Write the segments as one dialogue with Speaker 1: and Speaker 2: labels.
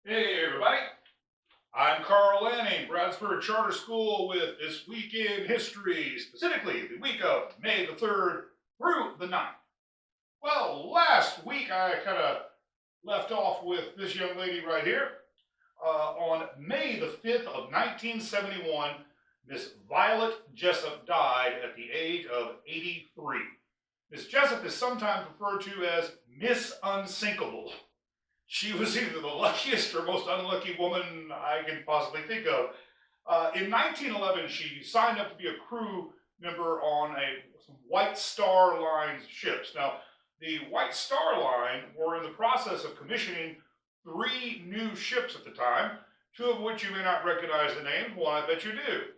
Speaker 1: Hey everybody, I'm Carl Lanning, Brazos River Charter School with This Week in History, specifically the week of May the 3rd through the 9th. Well, last week I kind of left off with this young lady right here. On May the 5th of 1971, Miss Violet Jessup died at the age of 83. Miss Jessup is sometimes referred to as Miss Unsinkable. She was either the luckiest or most unlucky woman I can possibly think of. In 1911, she signed up to be a crew member on some White Star Line's ships. Now, the White Star Line were in the process of commissioning 3 new ships at the time, 2 of which you may not recognize the names. One I bet you do.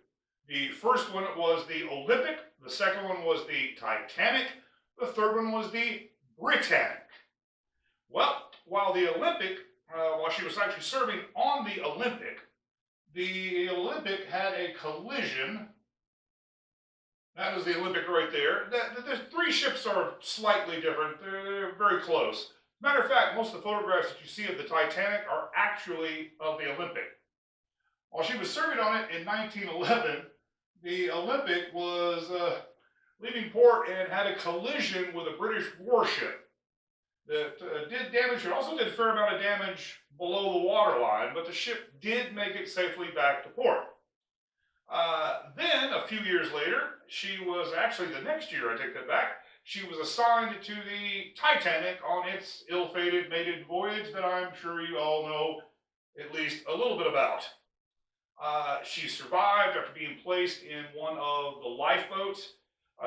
Speaker 1: The first one was the Olympic, the second one was the Titanic, the third one was the Britannic. Well, while she was actually serving on the Olympic had a collision. That is the Olympic right there. The 3 ships are slightly different. They're very close. Matter of fact, most of the photographs that you see of the Titanic are actually of the Olympic. While she was serving on it in 1911, the Olympic was leaving port and had a collision with a British warship that did damage. It also did a fair amount of damage below the waterline, but the ship did make it safely back to port. Then, a few years later, she was actually the next year, I take that back, she was assigned to the Titanic on its ill-fated maiden voyage that I'm sure you all know at least a little bit about. She survived after being placed in one of the lifeboats.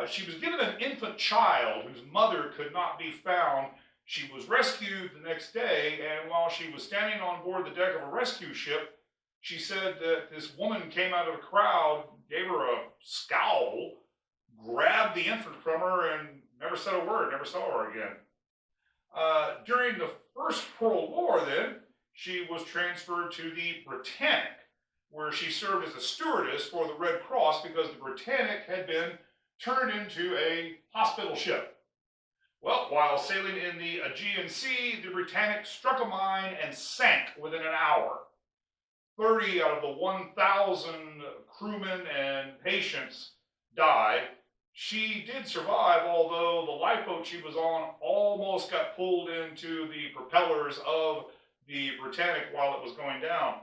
Speaker 1: She was given an infant child whose mother could not be found. She was rescued the next day, and while she was standing on board the deck of a rescue ship, she said that this woman came out of the crowd, gave her a scowl, grabbed the infant from her, and never said a word, never saw her again. During the First World War, then, she was transferred to the Britannic, where she served as a stewardess for the Red Cross because the Britannic had been turned into a hospital ship. Well, while sailing in the Aegean Sea, the Britannic struck a mine and sank within an hour. 30 out of the 1,000 crewmen and patients died. She did survive, although the lifeboat she was on almost got pulled into the propellers of the Britannic while it was going down.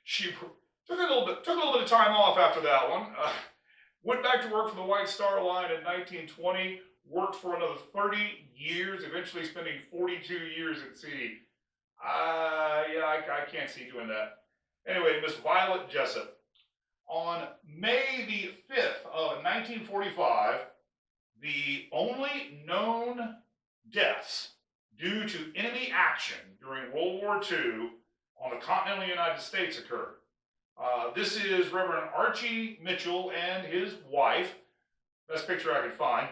Speaker 1: She took a little bit of time off after that one. Went back to work for the White Star Line in 1920. Worked for another 30 years, eventually spending 42 years at sea. I can't see doing that. Anyway, Miss Violet Jessup. On May the 5th of 1945, the only known deaths due to enemy action during World War II on the continental United States occurred. This is Reverend Archie Mitchell and his wife. Best picture I could find.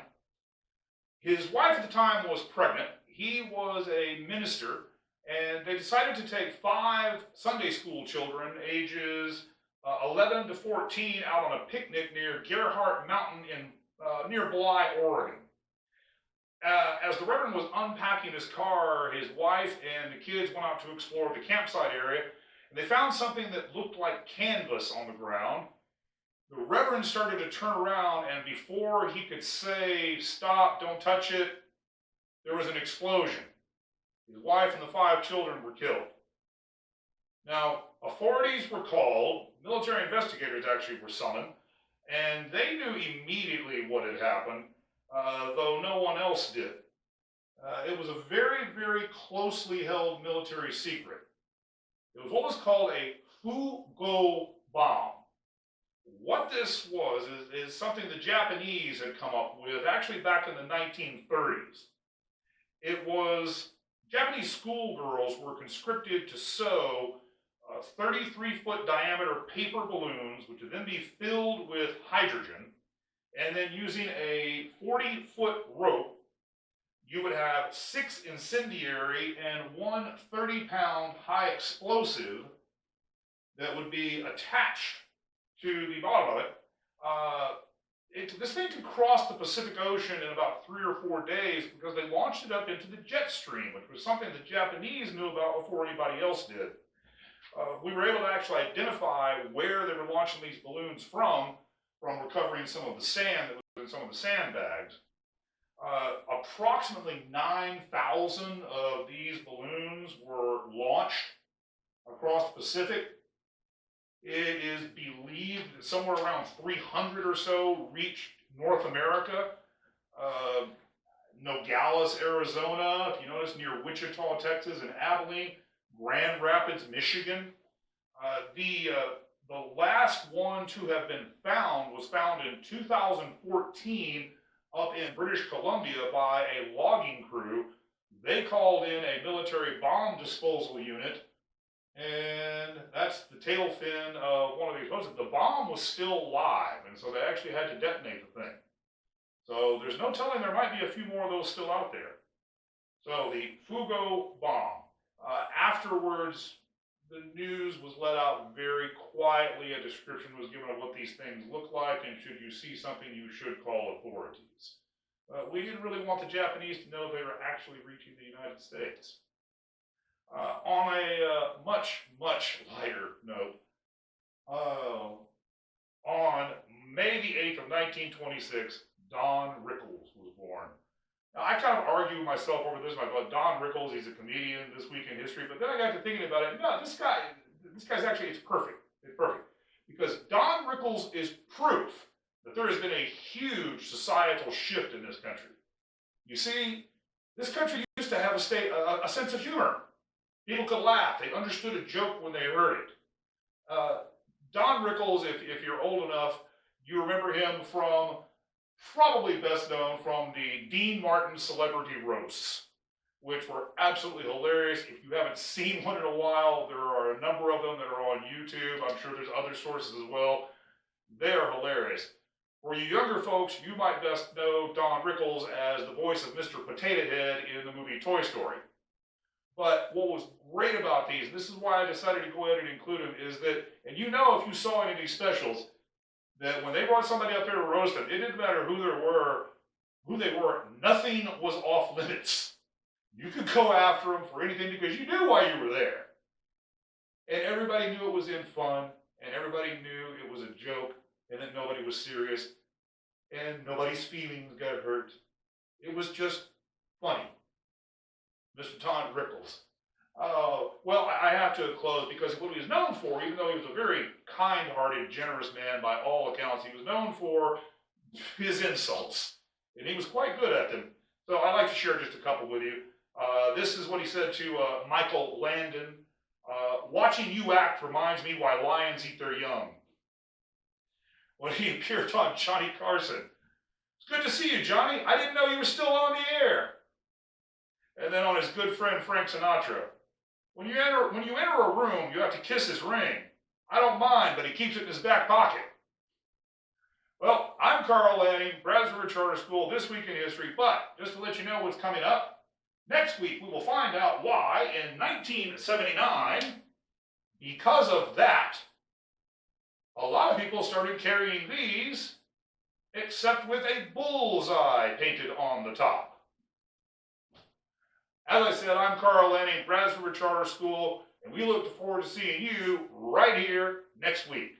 Speaker 1: His wife at the time was pregnant. He was a minister, and they decided to take 5 Sunday school children, ages 11 to 14, out on a picnic near Gerhardt Mountain near Bly, Oregon. As the Reverend was unpacking his car, his wife and the kids went out to explore the campsite area, and they found something that looked like canvas on the ground. The Reverend started to turn around, and before he could say, "Stop, don't touch it," there was an explosion. His wife and the 5 children were killed. Now, authorities were called, military investigators actually were summoned, and they knew immediately what had happened, though no one else did. It was a very, very closely held military secret. It was what was called a Fugo bomb. What this was is something the Japanese had come up with actually back in the 1930s. It was Japanese schoolgirls were conscripted to sew 33-foot diameter paper balloons, which would then be filled with hydrogen, and then using a 40-foot rope, you would have 6 incendiary and 1 30-pound high explosive that would be attached to the bottom of it. This thing could cross the Pacific Ocean in about 3 or 4 days because they launched it up into the jet stream, which was something the Japanese knew about before anybody else did. we were able to actually identify where they were launching these balloons from recovering some of the sand that was in some of the sandbags. Approximately 9,000 of these balloons were launched across the Pacific. It is believed that somewhere around 300 or so reached North America. Nogales, Arizona, if you notice, near Wichita, Texas, and Abilene, Grand Rapids, Michigan. The last one to have been found was found in 2014 up in British Columbia by a logging crew. They called in a military bomb disposal unit, and that's the tail fin of one of the explosives. The bomb was still live, and so they actually had to detonate the thing. So there's no telling, there might be a few more of those still out there. So the Fugo bomb. Afterwards, the news was let out very quietly. A description was given of what these things look like, and should you see something, you should call authorities. We didn't really want the Japanese to know they were actually reaching the United States. On a much, much lighter note, on May the 8th of 1926, Don Rickles was born. Now, I kind of argue with myself over this. I thought, Don Rickles, he's a comedian, This Week in History. But then I got to thinking about it. No, this guy's actually, it's perfect. It's perfect. Because Don Rickles is proof that there has been a huge societal shift in this country. You see, this country used to have a sense of humor. People could laugh. They understood a joke when they heard it. Don Rickles, if you're old enough, you remember him from, probably best known from the Dean Martin celebrity roasts, which were absolutely hilarious. If you haven't seen one in a while, there are a number of them that are on YouTube. I'm sure there's other sources as well. They are hilarious. For you younger folks, you might best know Don Rickles as the voice of Mr. Potato Head in the movie Toy Story. But what was great about these, and this is why I decided to go ahead and include them, is that, and you know if you saw any of these specials, that when they brought somebody up there to roast them, it didn't matter who they were, nothing was off limits. You could go after them for anything because you knew why you were there. And everybody knew it was in fun, and everybody knew it was a joke, and that nobody was serious, and nobody's feelings got hurt. It was just funny. Mr. Don Rickles. Well, I have to close because what he was known for, even though he was a very kind-hearted, generous man by all accounts, he was known for his insults, and he was quite good at them. So I'd like to share just a couple with you. This is what he said to Michael Landon. Watching you act reminds me why lions eat their young. When he appeared on Johnny Carson. It's good to see you, Johnny. I didn't know you were still on the air. And then on his good friend Frank Sinatra. When you enter a room, you have to kiss his ring. I don't mind, but he keeps it in his back pocket. Well, I'm Carl Lanning, Brazos River Charter School, This Week in History. But just to let you know what's coming up, next week we will find out why in 1979, because of that, a lot of people started carrying these, except with a bullseye painted on the top. As I said, I'm Carl Lanning, Brazos River Charter School, and we look forward to seeing you right here next week.